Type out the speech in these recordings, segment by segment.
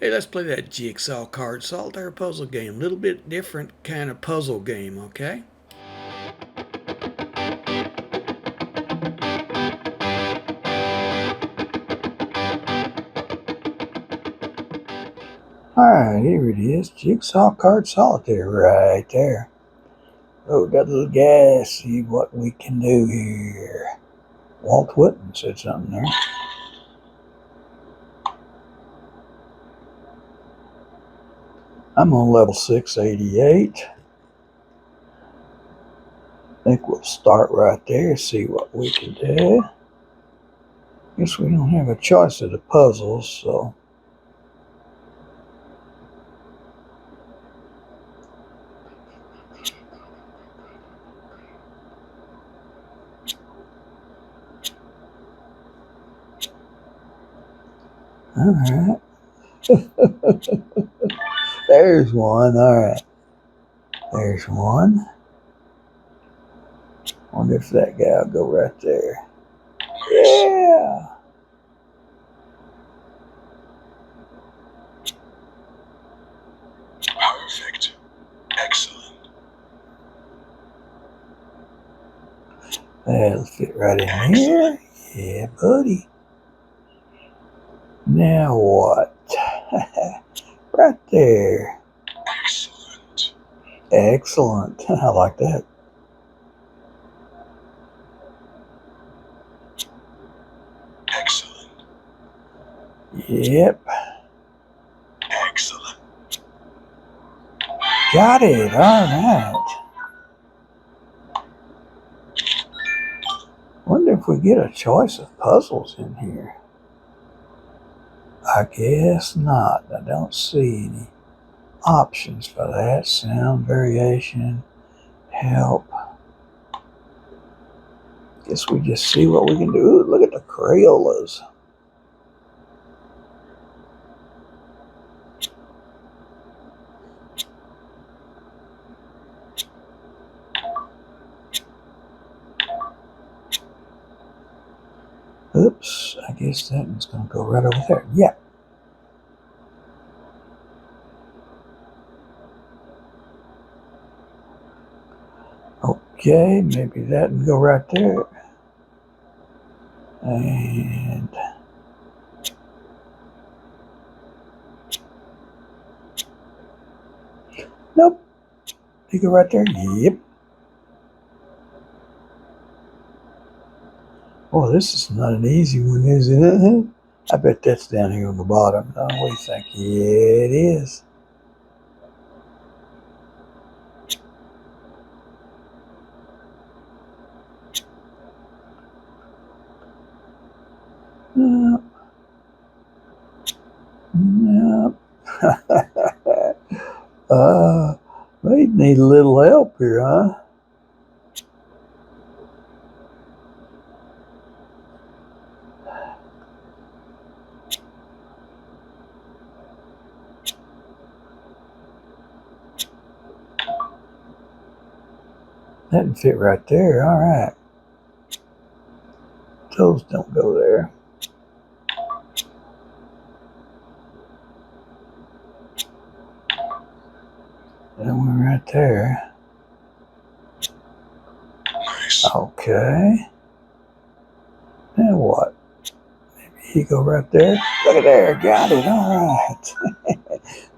Hey, let's play that Jigsawcard Solitaire puzzle game. Little bit different kind of puzzle game, okay? Alright, here it is. Jigsawcard Solitaire right there. Oh, that little guy, see what we can do here. Walt Whitman said something there. I'm on level 688. I think we'll start right there, see what we can do. Guess we don't have a choice of the puzzles, so. Alright. There's one, alright. There's one. Wonder if that guy will go right there. Yeah. Perfect. Excellent. That'll fit right in here. Yeah, buddy. Now what? Right there. Excellent. Excellent. I like that. Excellent. Yep. Excellent. Got it. All right. Wonder if we get a choice of puzzles in here. I guess not. I don't see any options for that. Sound variation, help. Guess we just see what we can do. Ooh, look at the Crayolas. Oops, I guess that one's going to go right over there. Yeah. Okay, maybe that can go right there. And nope. You go right there. Yep. Oh, this is not an easy one, is it? I bet that's down here on the bottom. Oh, what do you think? Yeah, it is. Nope. Nope. They need a little help here, huh? That can fit right there. All right. Those don't go there. That one right there. Nice. Okay. Now what? Maybe he go right there. Look at there. Got it. All right.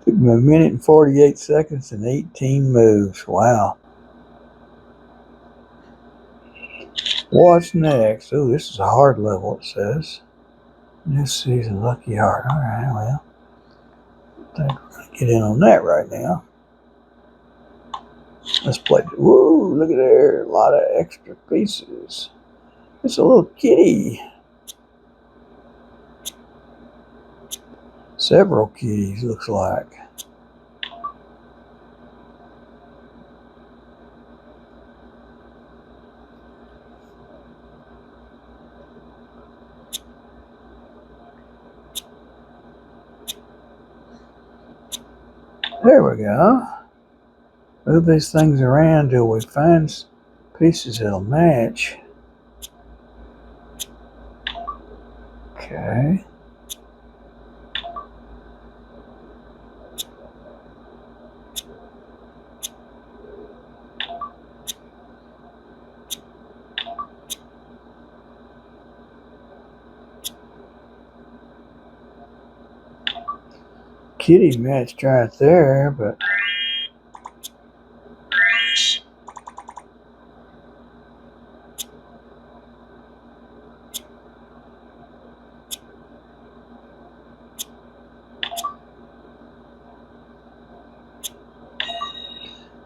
Took me 1 minute and 48 seconds and 18 moves. Wow. What's next? Oh, this is a hard level, it says. New season, Lucky Heart. All right, well, I think we're going to get in on that right now. Let's play. Woo, look at there. A lot of extra pieces. It's a little kitty. Several kitties, looks like. There we go. Move these things around till we find pieces that'll match. Okay. kitty matched right there, but Nice.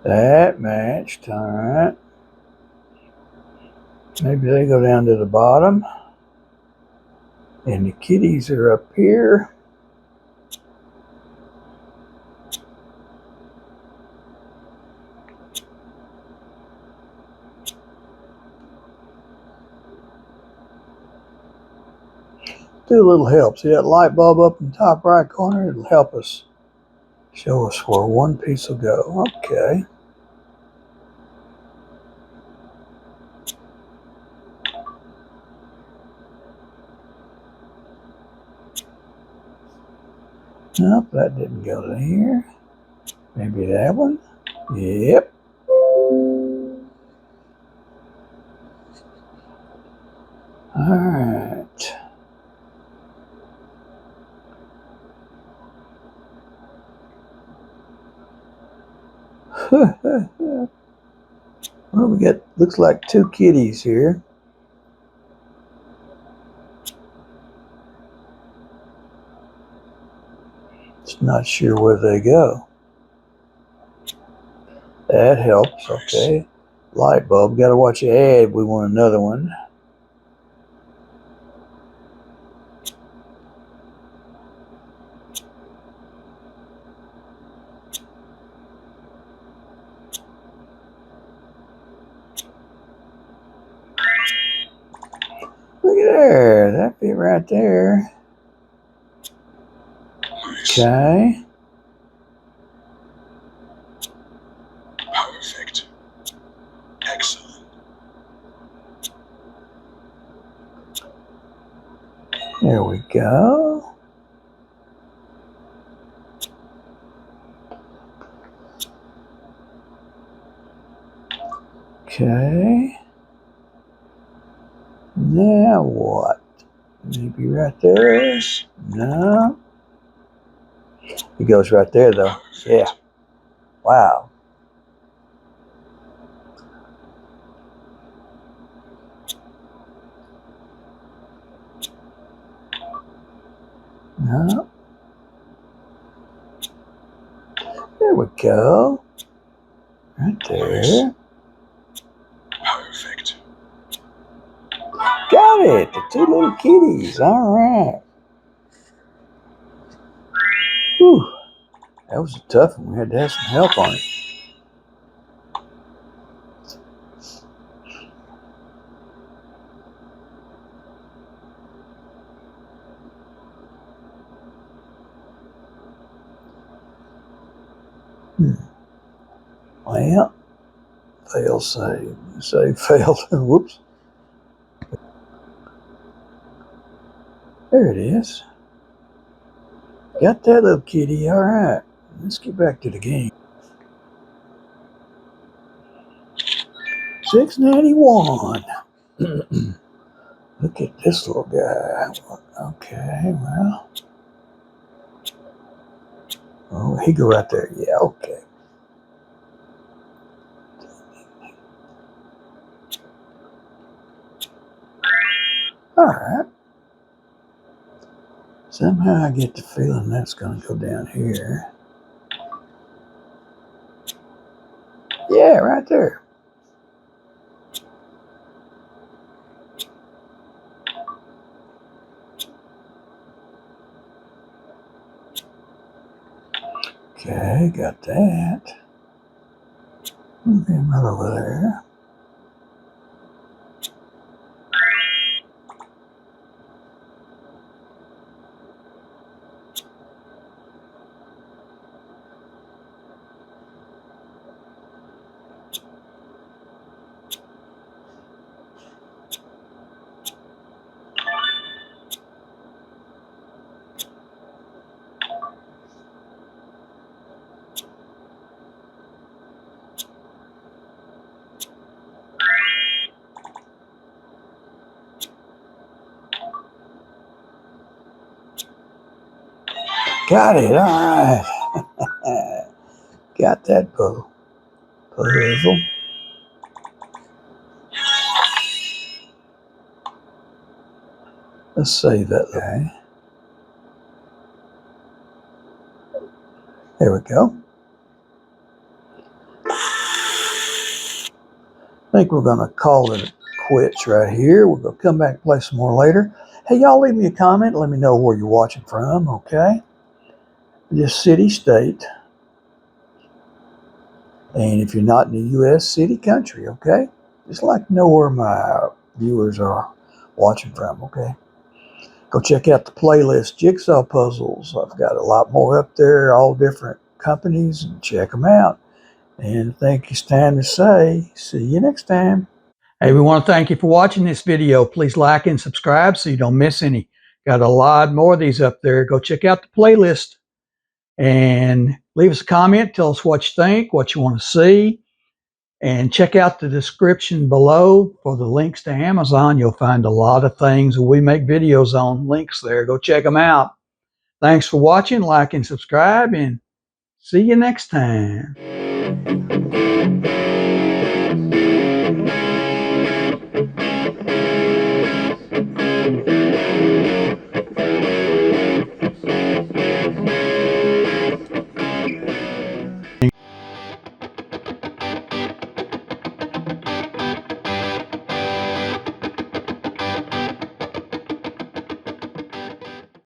that matched. All right. Maybe they go down to the bottom. And the kitties are up here. Do a little help. See that light bulb up in the top right corner? It'll help us show us where one piece will go. Okay. Nope, that didn't go to here. Maybe that one. Yep. All right. Well, we got, looks like two kitties here. Just not sure where they go. That helps. Okay. Light bulb. Got to watch the ad. We want another one. Look at there. That fit right there. Nice. Okay. Perfect. Excellent. There we go. Okay. Now what? Maybe right there? No. It goes right there though. Perfect. Yeah. Wow. No. There we go. Right there. Perfect. Got it. The two little kitties. All right. Whew. That was a tough one. We had to have some help on it. Well, fail save. Save failed. Whoops. There it is. Got that little kitty. All right. Let's get back to the game. 691. Look at this little guy. Okay, well. Oh, he go right there. Yeah, okay. All right. Somehow I get the feeling that's going to go down here. Yeah, right there. Okay, got that. Move him right over there. Got it. All right. Got that puzzle. Let's save that. Okay. There we go. I think we're going to call it quits right here. We're going to come back and play some more later. Hey, y'all leave me a comment. Let me know where you're watching from, okay? Just city, state. And if you're not in the U.S., city, country, okay? Just like to know where my viewers are watching from, okay? Go check out the playlist, Jigsaw Puzzles. I've got a lot more up there, all different companies, and check them out. And I think it's time to say, see you next time. Hey, we want to thank you for watching this video. Please like and subscribe so you don't miss any. Got a lot more of these up there. Go check out the playlist and leave us a comment. Tell us what you think, what you want to see. And check out the description below for the links to Amazon. You'll find a lot of things we make videos on. Links there. Go check them out. Thanks for watching. Like and subscribe, and see you next time.